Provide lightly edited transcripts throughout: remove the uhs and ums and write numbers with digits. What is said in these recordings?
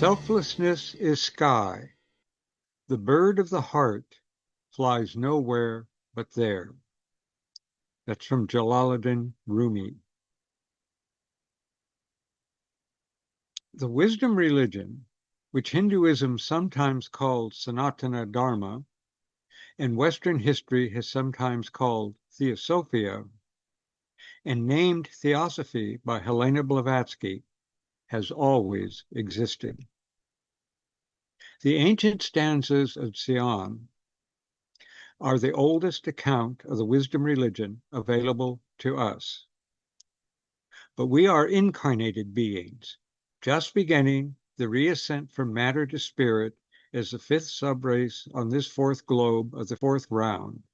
Selflessness is sky. The bird of the heart flies nowhere but there. That's from Jalaluddin Rumi. The wisdom religion, which Hinduism sometimes called Sanatana Dharma, and Western history has sometimes called Theosophia, and named Theosophy by Helena Blavatsky, has always existed. The ancient stanzas of Sion are the oldest account of the wisdom religion available to us. But we are incarnated beings, just beginning the reascent from matter to spirit as the fifth subrace on this fourth globe of the fourth round.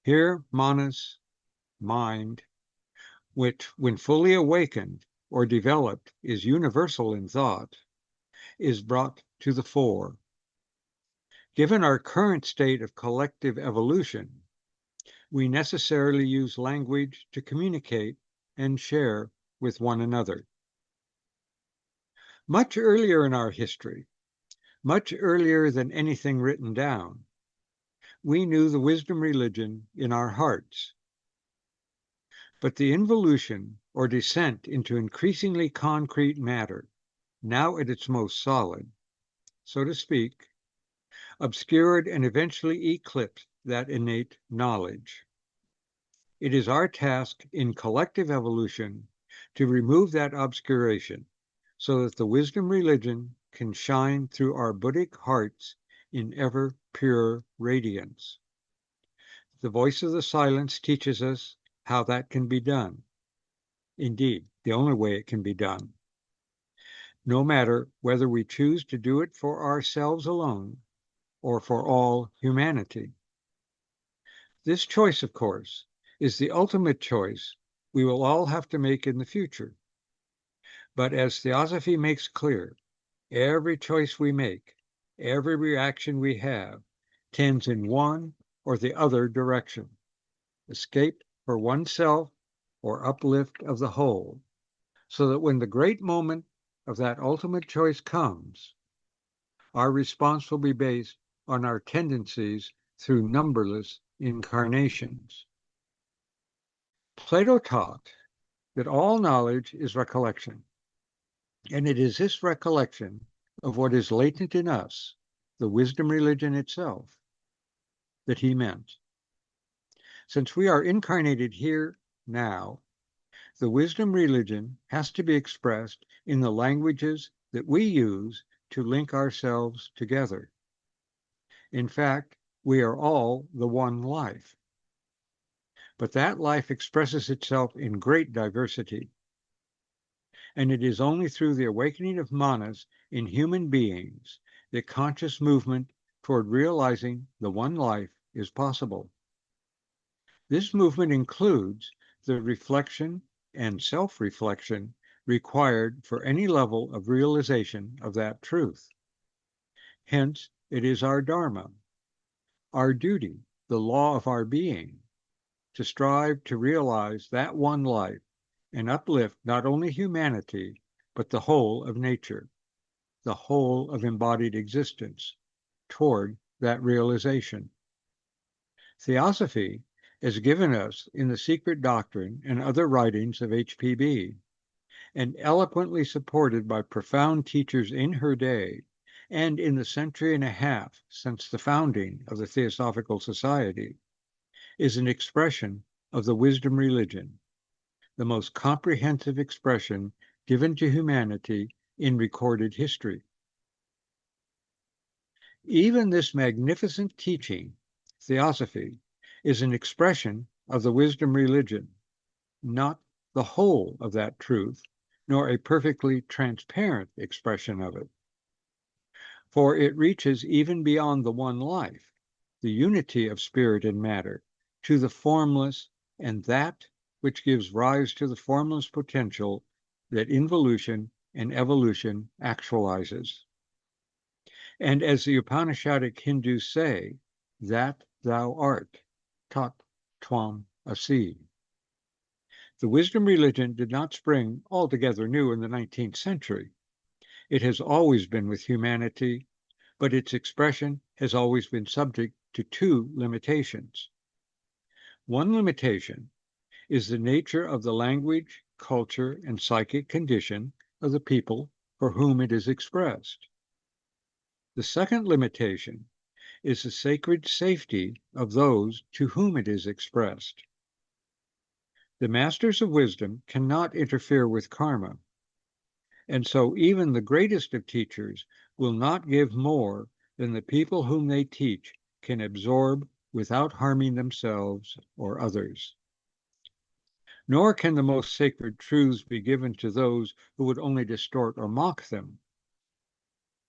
Here, manas, mind, which, when fully awakened or developed, is universal in thought, is brought to the fore. Given our current state of collective evolution, we necessarily use language to communicate and share with one another. Much earlier in our history, much earlier than anything written down, we knew the wisdom religion in our hearts. But the involution or descent into increasingly concrete matter, now at its most solid, so to speak, obscured and eventually eclipsed that innate knowledge. It is our task in collective evolution to remove that obscuration so that the wisdom religion can shine through our Buddhic hearts in ever pure radiance. The voice of the silence teaches us how that can be done. Indeed, the only way it can be done. No matter whether we choose to do it for ourselves alone or for all humanity. This choice, of course, is the ultimate choice we will all have to make in the future. But as Theosophy makes clear, every choice we make, every reaction we have, tends in one or the other direction, escape for oneself or uplift of the whole, so that when the great moment of that ultimate choice comes, our response will be based on our tendencies through numberless incarnations. Plato taught that all knowledge is recollection, and it is this recollection of what is latent in us, the wisdom religion itself, that he meant. Since we are incarnated here now, the wisdom religion has to be expressed in the languages that we use to link ourselves together. In fact, we are all the one life. But that life expresses itself in great diversity. And it is only through the awakening of manas in human beings that conscious movement toward realizing the one life is possible. This movement includes the reflection and self-reflection required for any level of realization of that truth. Hence, it is our dharma, our duty, the law of our being, to strive to realize that one life and uplift not only humanity, but the whole of nature, the whole of embodied existence, toward that realization. Theosophy is given us in the Secret Doctrine and other writings of HPB, and eloquently supported by profound teachers in her day and in the century and a half since the founding of the Theosophical Society, is an expression of the wisdom religion, the most comprehensive expression given to humanity in recorded history. Even this magnificent teaching, Theosophy, is an expression of the wisdom religion, not the whole of that truth, nor a perfectly transparent expression of it. For it reaches even beyond the one life, the unity of spirit and matter, to the formless and that which gives rise to the formless potential that involution and evolution actualizes. And as the Upanishadic Hindus say, that thou art, tat tvam asi. The wisdom religion did not spring altogether new in the 19th century. It has always been with humanity, but its expression has always been subject to two limitations. One limitation is the nature of the language, culture, and psychic condition of the people for whom it is expressed. The second limitation is the sacred safety of those to whom it is expressed. The masters of wisdom cannot interfere with karma, and so even the greatest of teachers will not give more than the people whom they teach can absorb without harming themselves or others. Nor can the most sacred truths be given to those who would only distort or mock them.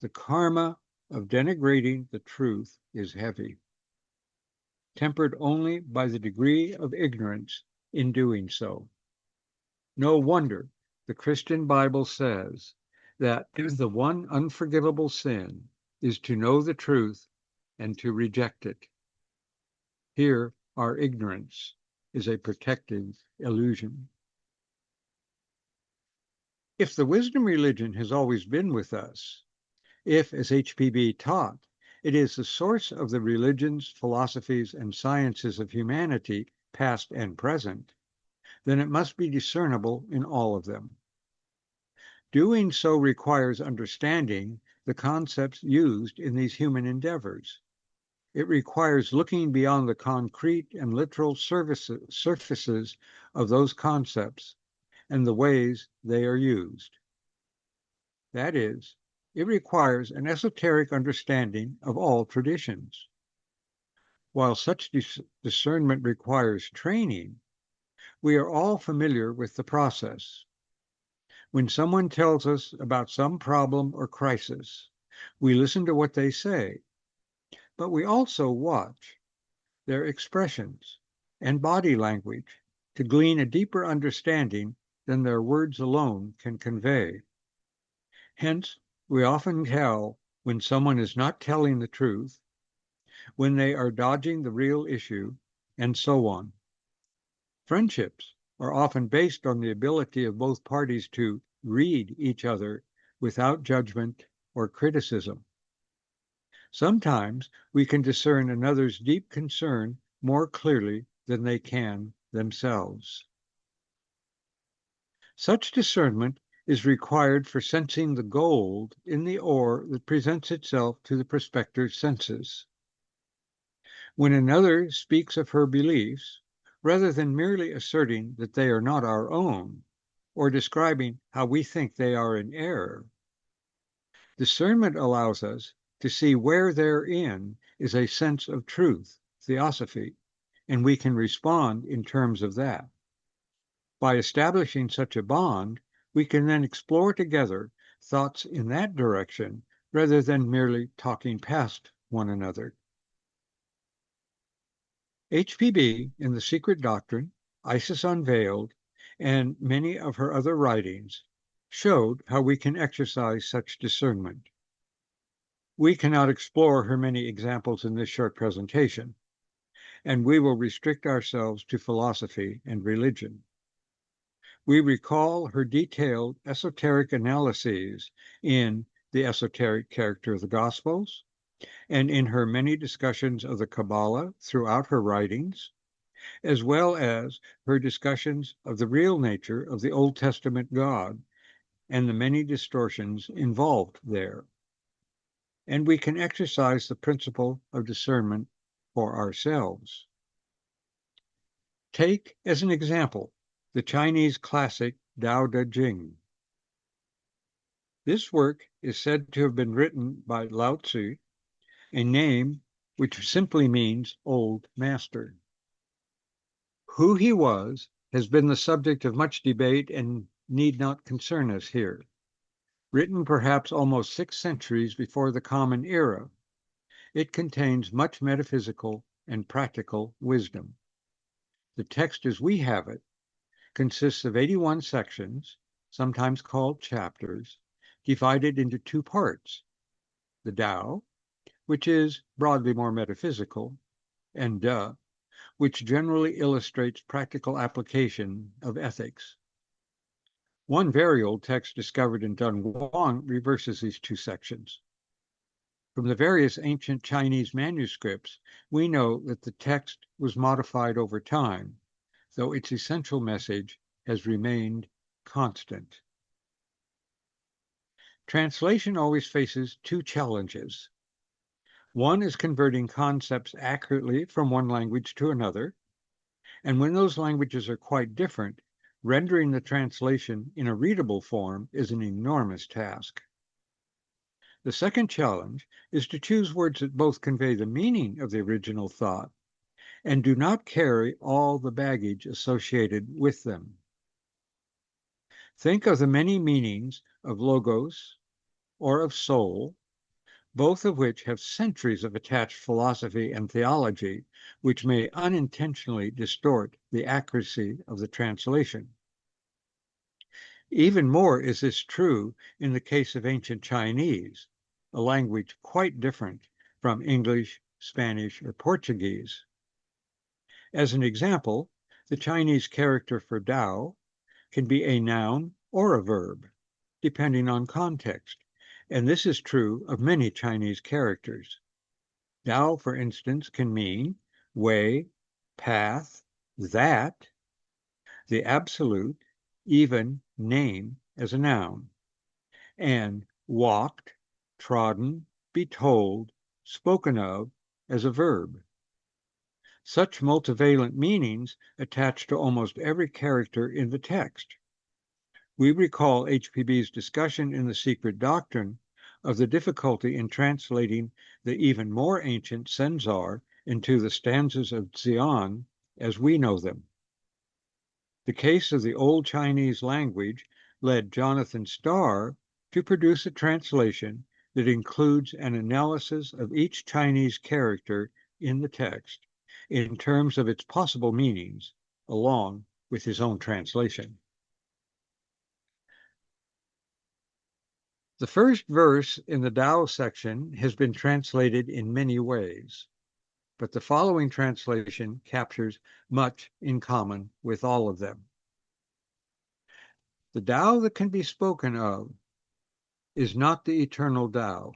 The karma of denigrating the truth is heavy, tempered only by the degree of ignorance in doing so. No wonder the Christian Bible says that the one unforgivable sin is to know the truth and to reject it. Here, our ignorance is a protective illusion. If the wisdom religion has always been with us, if, as HPB taught, it is the source of the religions, philosophies, and sciences of humanity, past and present, then it must be discernible in all of them. Doing so requires understanding the concepts used in these human endeavors. It requires looking beyond the concrete and literal surfaces of those concepts and the ways they are used. That is, it requires an esoteric understanding of all traditions. While such discernment requires training, we are all familiar with the process. When someone tells us about some problem or crisis, we listen to what they say, but we also watch their expressions and body language to glean a deeper understanding than their words alone can convey. Hence, we often tell when someone is not telling the truth, when they are dodging the real issue, and so on. Friendships are often based on the ability of both parties to read each other without judgment or criticism. Sometimes we can discern another's deep concern more clearly than they can themselves. Such discernment is required for sensing the gold in the ore that presents itself to the prospector's senses. When another speaks of her beliefs, rather than merely asserting that they are not our own, or describing how we think they are in error, discernment allows us to see where therein is a sense of truth, theosophy, and we can respond in terms of that. By establishing such a bond, we can then explore together thoughts in that direction rather than merely talking past one another. HPB in The Secret Doctrine, Isis Unveiled, and many of her other writings showed how we can exercise such discernment. We cannot explore her many examples in this short presentation, and we will restrict ourselves to philosophy and religion. We recall her detailed esoteric analyses in The Esoteric Character of the Gospels, and in her many discussions of the Kabbalah throughout her writings, as well as her discussions of the real nature of the Old Testament God and the many distortions involved there. And we can exercise the principle of discernment for ourselves. Take as an example the Chinese classic Dao De Jing. This work is said to have been written by Lao Tzu, a name which simply means old master. Who he was has been the subject of much debate and need not concern us here. Written perhaps almost 6 centuries before the Common Era, it contains much metaphysical and practical wisdom. The text as we have it consists of 81 sections, sometimes called chapters, divided into 2 parts: the Tao, which is broadly more metaphysical, and De, which generally illustrates practical application of ethics. One very old text discovered in Dunhuang reverses these two sections. From the various ancient Chinese manuscripts, we know that the text was modified over time, though its essential message has remained constant. Translation always faces two challenges. One is converting concepts accurately from one language to another, and when those languages are quite different, rendering the translation in a readable form is an enormous task. The second challenge is to choose words that both convey the meaning of the original thought and do not carry all the baggage associated with them. Think of the many meanings of logos or of soul, both of which have centuries of attached philosophy and theology, which may unintentionally distort the accuracy of the translation. Even more is this true in the case of ancient Chinese, a language quite different from English, Spanish, or Portuguese. As an example, the Chinese character for Dao can be a noun or a verb, depending on context, and this is true of many Chinese characters. Dao, for instance, can mean way, path, that, the absolute, even name as a noun, and walked, trodden, be told, spoken of as a verb. Such multivalent meanings attach to almost every character in the text. We recall HPB's discussion in The Secret Doctrine of the difficulty in translating the even more ancient Senzar into the stanzas of Xian as we know them. The case of the Old Chinese language led Jonathan Starr to produce a translation that includes an analysis of each Chinese character in the text in terms of its possible meanings, along with his own translation. The first verse in the Tao section has been translated in many ways, but the following translation captures much in common with all of them. The Tao that can be spoken of is not the eternal Tao.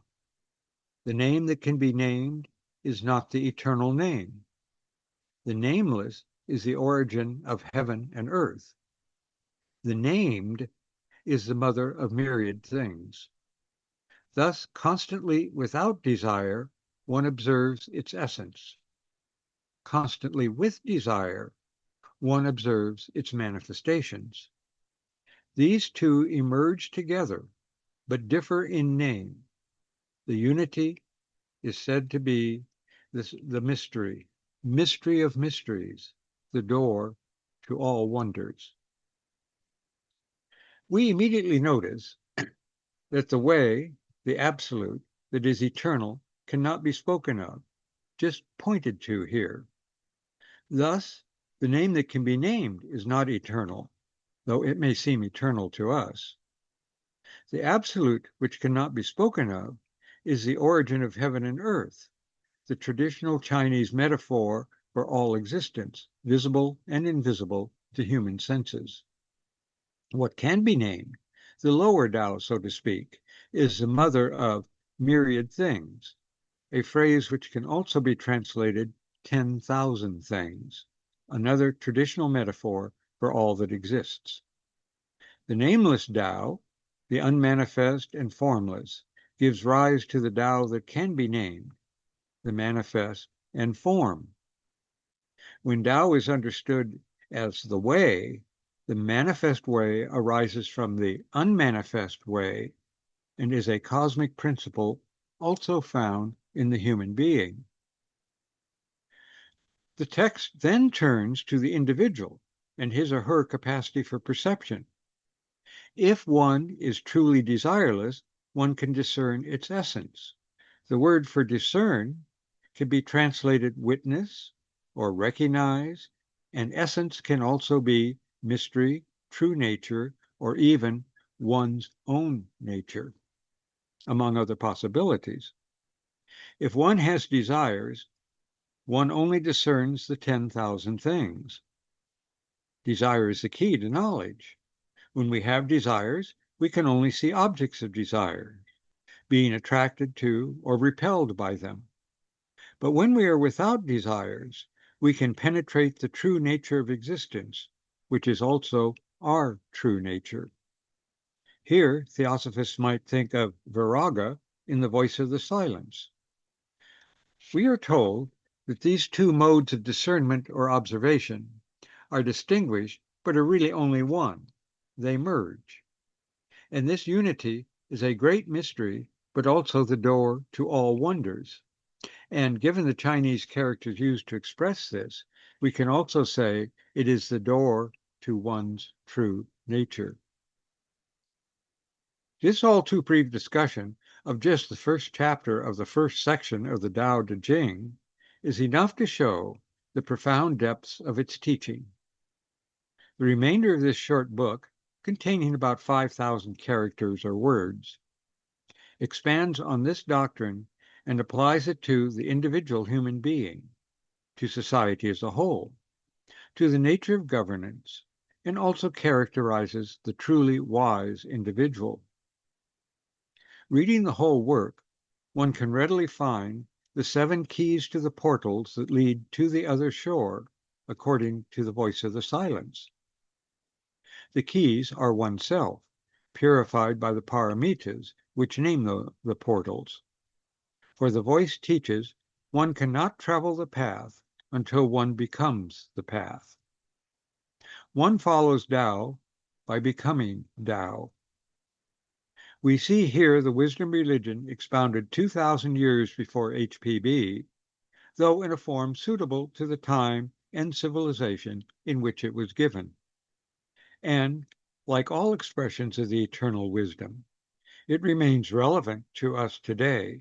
The name that can be named is not the eternal name. The nameless is the origin of heaven and earth. The named is the mother of myriad things. Thus, constantly without desire, one observes its essence. Constantly with desire, one observes its manifestations. These two emerge together, but differ in name. The unity is said to be the mystery of mysteries, the door to all wonders. We immediately notice that the way, the absolute, that is eternal, cannot be spoken of, just pointed to here. Thus, the name that can be named is not eternal, though it may seem eternal to us. The absolute, which cannot be spoken of, is the origin of heaven and earth, the traditional Chinese metaphor for all existence, visible and invisible to human senses. What can be named, the lower Tao, so to speak, is the mother of myriad things, a phrase which can also be translated 10,000 things, another traditional metaphor for all that exists. The nameless Tao, the unmanifest and formless, gives rise to the Tao that can be named, the manifest and form. When Tao is understood as the way, the manifest way arises from the unmanifest way and is a cosmic principle also found in the human being. The text then turns to the individual and his or her capacity for perception. If one is truly desireless, one can discern its essence. The word for discern can be translated witness or recognize, and essence can also be mystery, true nature, or even one's own nature, among other possibilities. If one has desires, one only discerns the 10,000 things. Desire is the key to knowledge. When we have desires, we can only see objects of desire, being attracted to or repelled by them. But when we are without desires, we can penetrate the true nature of existence, which is also our true nature. Here, Theosophists might think of viraga in the voice of the silence. We are told that these two modes of discernment or observation are distinguished, but are really only one. They merge. And this unity is a great mystery, but also the door to all wonders. And given the Chinese characters used to express this, we can also say it is the door to one's true nature. This all too brief discussion of just the first chapter of the first section of the Dao De Jing is enough to show the profound depths of its teaching. The remainder of this short book, containing about 5,000 characters or words, expands on this doctrine and applies it to the individual human being, to society as a whole, to the nature of governance, and also characterizes the truly wise individual. Reading the whole work, one can readily find the 7 keys to the portals that lead to the other shore, according to the voice of the silence. The keys are oneself, purified by the paramitas, which name the portals. For the voice teaches one cannot travel the path until one becomes the path. One follows Tao by becoming Tao. We see here the wisdom religion expounded 2,000 years before HPB, though in a form suitable to the time and civilization in which it was given. And, like all expressions of the eternal wisdom, it remains relevant to us today,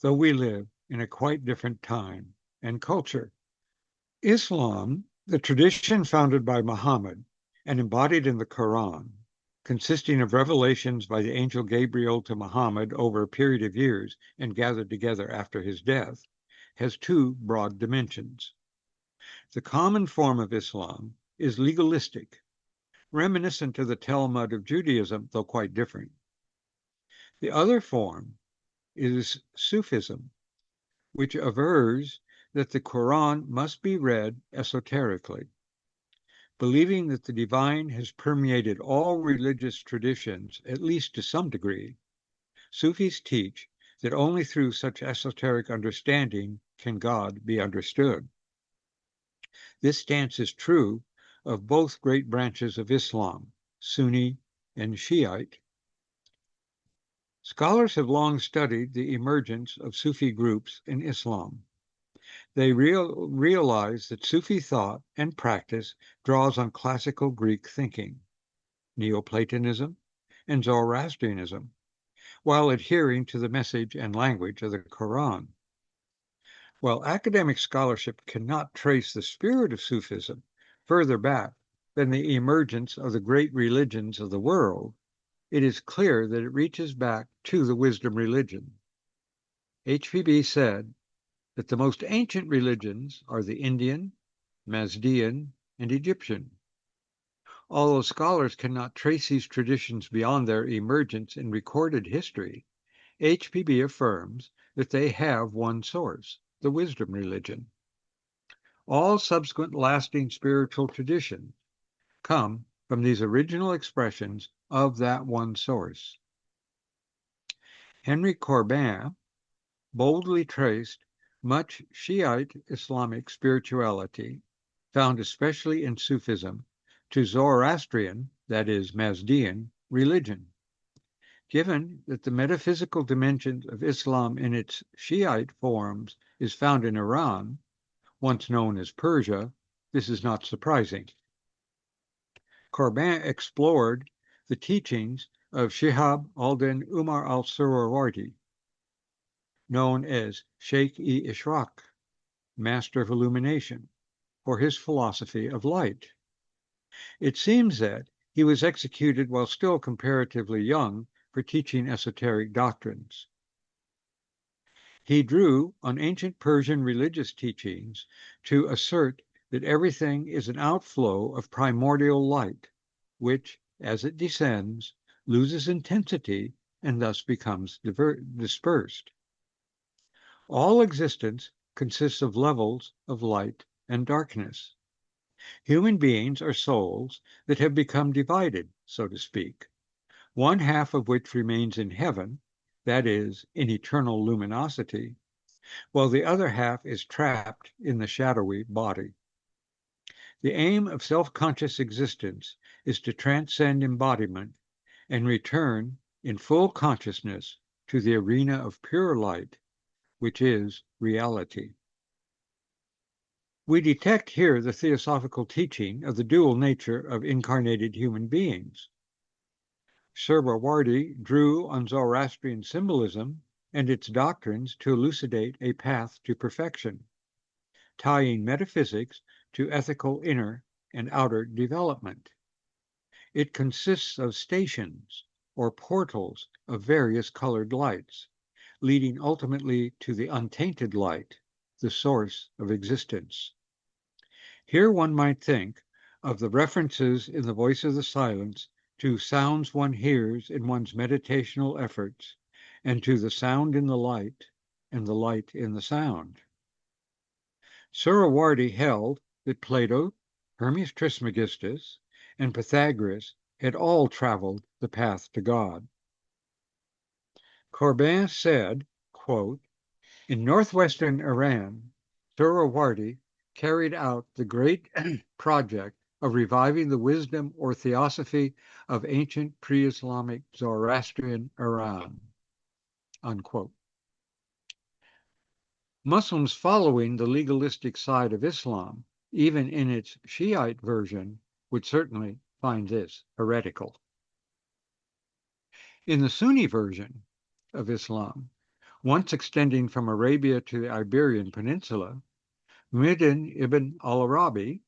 though we live in a quite different time and culture. Islam, the tradition founded by Muhammad and embodied in the Quran, consisting of revelations by the angel Gabriel to Muhammad over a period of years and gathered together after his death, has 2 broad dimensions. The common form of Islam is legalistic, reminiscent of the Talmud of Judaism, though quite different. The other form is Sufism, which avers that the Quran must be read esoterically. Believing that the divine has permeated all religious traditions, at least to some degree, Sufis teach that only through such esoteric understanding can God be understood. This stance is true of both great branches of Islam, Sunni and Shiite. Scholars have long studied the emergence of Sufi groups in Islam. They realize that Sufi thought and practice draws on classical Greek thinking, Neoplatonism, and Zoroastrianism, while adhering to the message and language of the Quran. While academic scholarship cannot trace the spirit of Sufism further back than the emergence of the great religions of the world, it is clear that it reaches back to the wisdom religion. HPB said that the most ancient religions are the Indian, Mazdean, and Egyptian. Although scholars cannot trace these traditions beyond their emergence in recorded history, HPB affirms that they have one source, the wisdom religion. All subsequent lasting spiritual traditions come from these original expressions of that one source. Henry Corbin boldly traced much Shiite Islamic spirituality, found especially in Sufism, to Zoroastrian, that is, Mazdean, religion. Given that the metaphysical dimension of Islam in its Shiite forms is found in Iran, once known as Persia, this is not surprising. Corbin explored the teachings of Shihab al-Din Umar al-Suhrawardi, known as Sheikh-e-Ishraq, Master of Illumination, for his philosophy of light. It seems that he was executed while still comparatively young for teaching esoteric doctrines. He drew on ancient Persian religious teachings to assert that everything is an outflow of primordial light, which, as it descends, loses intensity and thus becomes dispersed. All existence consists of levels of light and darkness. Human beings are souls that have become divided, so to speak, one half of which remains in heaven, that is, in eternal luminosity, while the other half is trapped in the shadowy body. The aim of self-conscious existence is to transcend embodiment and return in full consciousness to the arena of pure light, which is reality. We detect here the theosophical teaching of the dual nature of incarnated human beings. Suhrawardi drew on Zoroastrian symbolism and its doctrines to elucidate a path to perfection, tying metaphysics to ethical inner and outer development. It consists of stations or portals of various colored lights, leading ultimately to the untainted light, the source of existence. Here one might think of the references in the Voice of the Silence to sounds one hears in one's meditational efforts, and to the sound in the light and the light in the sound. Suhrawardi held that Plato, Hermes Trismegistus, and Pythagoras had all traveled the path to God. Corbin said, quote, "In northwestern Iran, Suhrawardi carried out the great project of reviving the wisdom or theosophy of ancient pre-Islamic Zoroastrian Iran." Unquote. Muslims following the legalistic side of Islam, even in its Shiite version, would certainly find this heretical. In the Sunni version of Islam, once extending from Arabia to the Iberian Peninsula, Muhyiddin ibn al-Arabi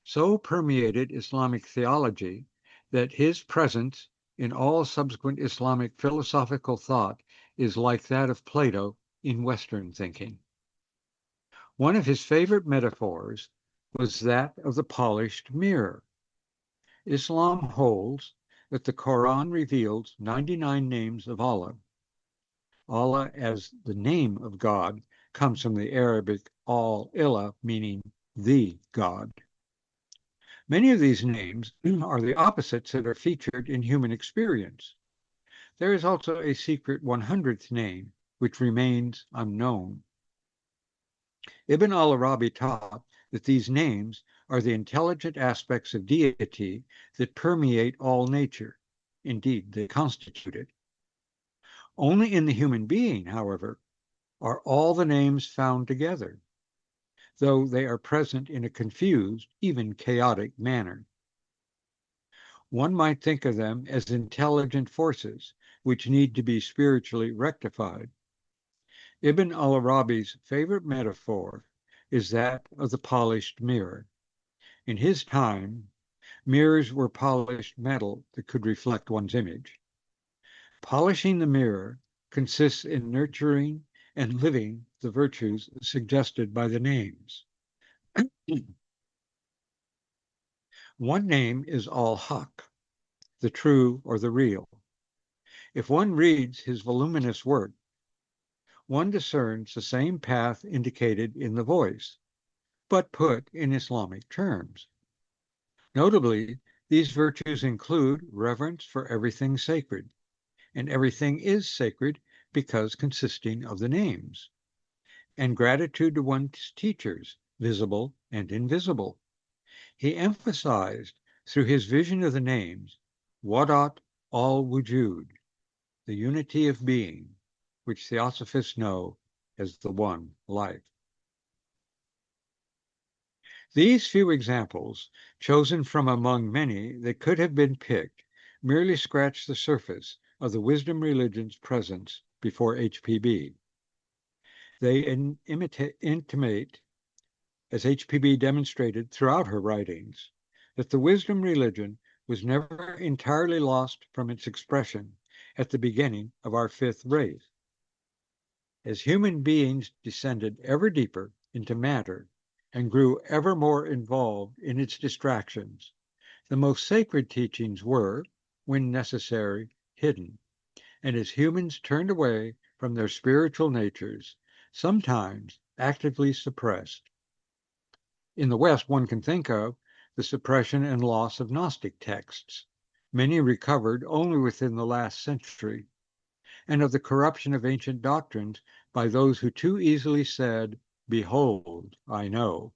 so permeated Islamic theology that his presence in all subsequent Islamic philosophical thought is like that of Plato in Western thinking. One of his favorite metaphors was that of the polished mirror. Islam holds that the Quran reveals 99 names of Allah. Allah as the name of God comes from the Arabic al-ilah, meaning the God. Many of these names are the opposites that are featured in human experience. There is also a secret 100th name, which remains unknown. Ibn al-Arabi taught that these names are the intelligent aspects of deity that permeate all nature. Indeed, they constitute it. Only in the human being, however, are all the names found together, though they are present in a confused, even chaotic manner. One might think of them as intelligent forces which need to be spiritually rectified. Ibn al-Arabi's favorite metaphor is that of the polished mirror. In his time, mirrors were polished metal that could reflect one's image. Polishing the mirror consists in nurturing and living the virtues suggested by the names. One name is Al-Haq, the true or the real. If one reads his voluminous work, one discerns the same path indicated in the voice, but put in Islamic terms. Notably, these virtues include reverence for everything sacred, and everything is sacred because consisting of the names, and gratitude to one's teachers, visible and invisible. He emphasized through his vision of the names, Wadat al-Wujud, the unity of being, which theosophists know as the one life. These few examples, chosen from among many that could have been picked, merely scratch the surface of the wisdom religion's presence before HPB. They intimate, as HPB demonstrated throughout her writings, that the wisdom religion was never entirely lost from its expression at the beginning of our fifth race. As human beings descended ever deeper into matter and grew ever more involved in its distractions, The most sacred teachings were, when necessary, hidden, and as humans turned away from their spiritual natures, sometimes actively suppressed. In the West, one can think of the suppression and loss of Gnostic texts, many recovered only within the last century, and of the corruption of ancient doctrines by those who too easily said, "Behold, I know."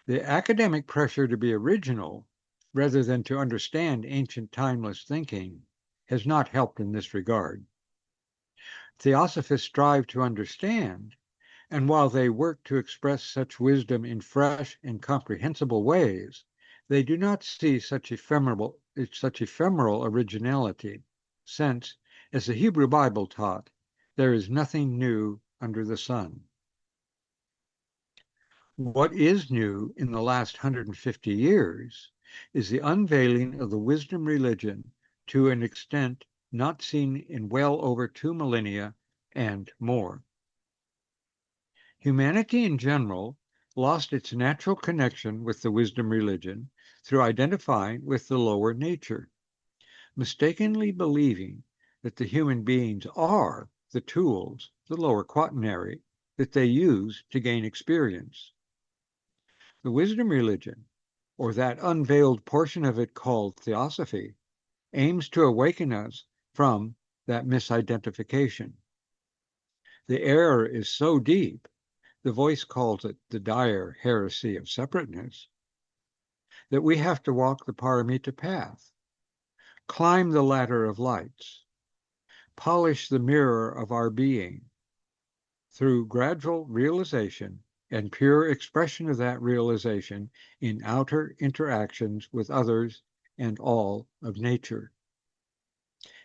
The academic pressure to be original, rather than to understand ancient timeless thinking, has not helped in this regard. Theosophists strive to understand, and while they work to express such wisdom in fresh and comprehensible ways, they do not see such ephemeral originality, since, as the Hebrew Bible taught, there is nothing new under the sun. What is new in the last 150 years is the unveiling of the wisdom religion to an extent not seen in well over 2 millennia and more. Humanity in general lost its natural connection with the wisdom religion through identifying with the lower nature, mistakenly believing that the human beings are the tools, the lower quaternary, that they use to gain experience. The wisdom religion, or that unveiled portion of it called Theosophy, aims to awaken us from that misidentification. The error is so deep, the voice calls it the dire heresy of separateness, that we have to walk the paramita path, climb the ladder of lights, polish the mirror of our being through gradual realization and pure expression of that realization in outer interactions with others and all of nature.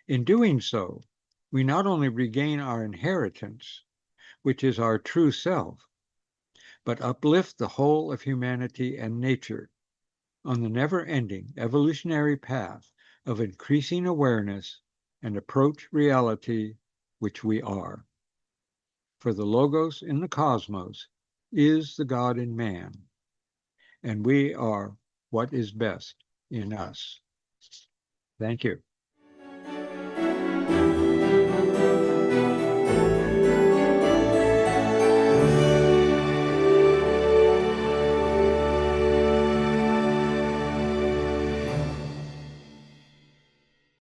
In doing so, we not only regain our inheritance, which is our true self, but uplift the whole of humanity and nature on the never-ending evolutionary path of increasing awareness and approach reality, which we are. For the Logos in the cosmos is the God in man, and we are what is best in us. Thank you.